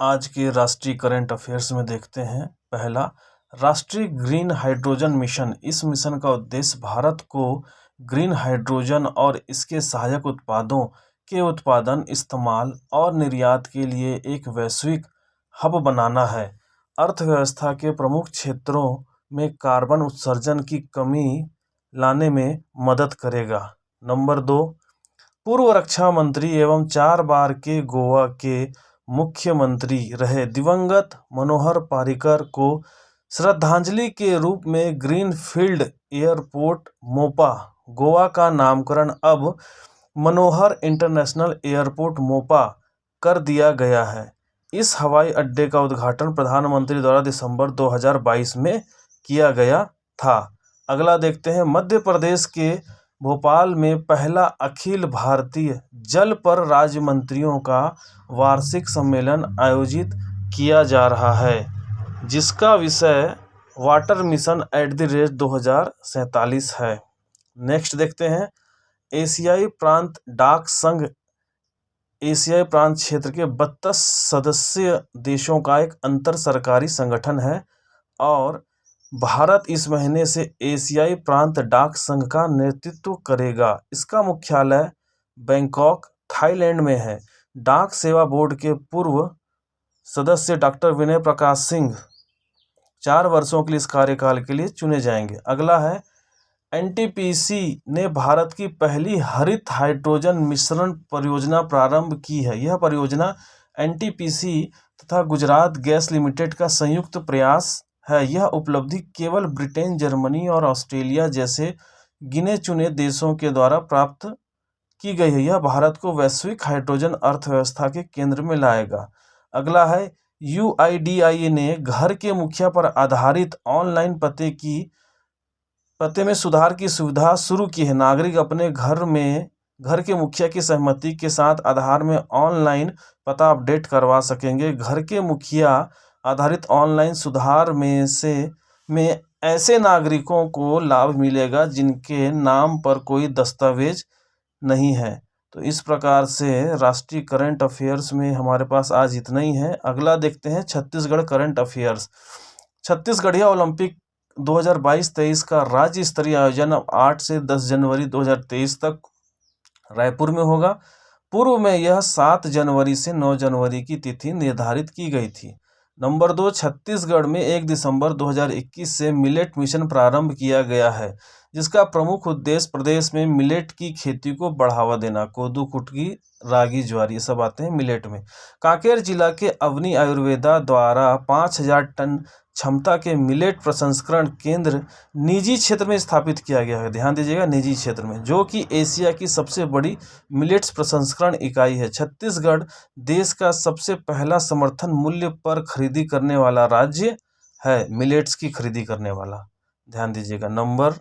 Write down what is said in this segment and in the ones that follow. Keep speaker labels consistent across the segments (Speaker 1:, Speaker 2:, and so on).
Speaker 1: आज के राष्ट्रीय करंट अफेयर्स में देखते हैं। पहला, राष्ट्रीय ग्रीन हाइड्रोजन मिशन। इस मिशन का उद्देश्य भारत को ग्रीन हाइड्रोजन और इसके सहायक उत्पादों के उत्पादन, इस्तेमाल और निर्यात के लिए एक वैश्विक हब बनाना है। अर्थव्यवस्था के प्रमुख क्षेत्रों में कार्बन उत्सर्जन की कमी लाने में मदद करेगा। नंबर 2, पूर्व रक्षा मंत्री एवं 4 बार के गोवा के मुख्यमंत्री रहे दिवंगत मनोहर पर्रिकर को श्रद्धांजलि के रूप में ग्रीनफील्ड एयरपोर्ट मोपा, गोवा का नामकरण अब मनोहर इंटरनेशनल एयरपोर्ट मोपा कर दिया गया है। इस हवाई अड्डे का उद्घाटन प्रधानमंत्री द्वारा दिसंबर 2022 में किया गया था। अगला देखते हैं, मध्य प्रदेश के भोपाल में पहला अखिल भारतीय जल पर राज्य मंत्रियों का वार्षिक सम्मेलन आयोजित किया जा रहा है, जिसका विषय वाटर मिशन @2047 है। नेक्स्ट देखते हैं, एशियाई प्रांत डाक संघ एशियाई प्रांत क्षेत्र के 32 सदस्य देशों का एक अंतर सरकारी संगठन है और भारत इस महीने से एशियाई प्रांत डाक संघ का नेतृत्व करेगा। इसका मुख्यालय बैंकॉक, थाईलैंड में है। डाक सेवा बोर्ड के पूर्व सदस्य डॉक्टर विनय प्रकाश सिंह 4 वर्षों के लिए इस कार्यकाल के लिए चुने जाएंगे। अगला है, एनटीपीसी ने भारत की पहली हरित हाइड्रोजन मिश्रण परियोजना प्रारंभ की है। यह परियोजना एनटीपीसी तथा गुजरात गैस लिमिटेड का संयुक्त प्रयास है। यह उपलब्धि केवल ब्रिटेन, जर्मनी और ऑस्ट्रेलिया जैसे गिने चुने देशों के द्वारा प्राप्त की गई है। यह भारत को वैश्विक हाइड्रोजन अर्थव्यवस्था के केंद्र में लाएगा। अगला है, यूआईडीआई ने घर के मुखिया पर आधारित ऑनलाइन पते में सुधार की सुविधा शुरू की है। नागरिक अपने घर के मुखिया की सहमति के साथ आधार में ऑनलाइन पता अपडेट करवा सकेंगे। घर के मुखिया आधारित ऑनलाइन सुधार में ऐसे नागरिकों को लाभ मिलेगा जिनके नाम पर कोई दस्तावेज नहीं है। तो इस प्रकार से राष्ट्रीय करंट अफेयर्स में हमारे पास आज इतना ही है। अगला देखते हैं, छत्तीसगढ़ करंट अफेयर्स। छत्तीसगढ़िया ओलंपिक 2022-23 का राज्य स्तरीय आयोजन अब 8 से 10 जनवरी 2023 तक रायपुर में होगा। पूर्व में यह 7 जनवरी से 9 जनवरी की तिथि निर्धारित की गई थी। नंबर 2, छत्तीसगढ़ में 1 दिसंबर 2021 से मिलेट मिशन प्रारंभ किया गया है, जिसका प्रमुख उद्देश्य प्रदेश में मिलेट की खेती को बढ़ावा देना। कोदू, कुटकी, रागी, ज्वार, ये सब आते हैं मिलेट में। कांकेर जिला के अवनी आयुर्वेदा द्वारा 5000 टन क्षमता के मिलेट प्रसंस्करण केंद्र निजी क्षेत्र में स्थापित किया गया है। ध्यान दीजिएगा, निजी क्षेत्र में, जो कि एशिया की सबसे बड़ी मिलेट्स प्रसंस्करण इकाई है। छत्तीसगढ़ देश का सबसे पहला समर्थन मूल्य पर खरीदी करने वाला राज्य है। मिलेट्स की खरीदी करने वाला, ध्यान दीजिएगा, नंबर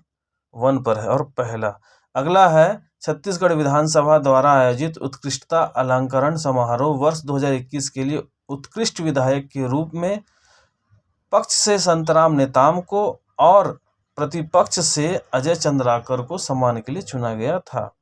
Speaker 1: 1 पर है और पहला। अगला है, छत्तीसगढ़ विधानसभा द्वारा आयोजित उत्कृष्टता अलंकरण समारोह वर्ष 2021 के लिए उत्कृष्ट विधायक के रूप में पक्ष से संतराम नेताम को और प्रतिपक्ष से अजय चंद्राकर को सम्मान के लिए चुना गया था।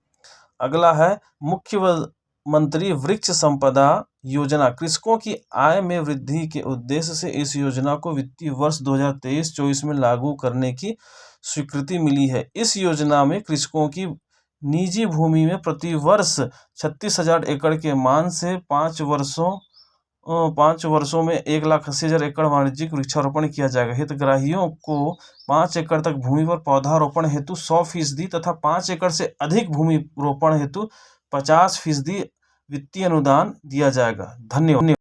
Speaker 1: अगला है, मुख्यमंत्री वृक्ष संपदा योजना। कृषकों की आय में वृद्धि के उद्देश्य से इस योजना को वित्तीय वर्ष 2023-24 में लागू करने की स्वीकृति मिली है। इस योजना में कृषकों की निजी भूमि में प्रति वर्ष 36,000 एकड़ के मान से 5 वर्षों में 1,80,000 एकड़ वाणिज्यिक वृक्षारोपण किया जाएगा। हितग्राहियों को 5 एकड़ तक भूमि पर पौधारोपण हेतु 100% तथा 5 एकड़ से अधिक भूमि रोपण हेतु 50% वित्तीय अनुदान दिया जाएगा। धन्यवाद।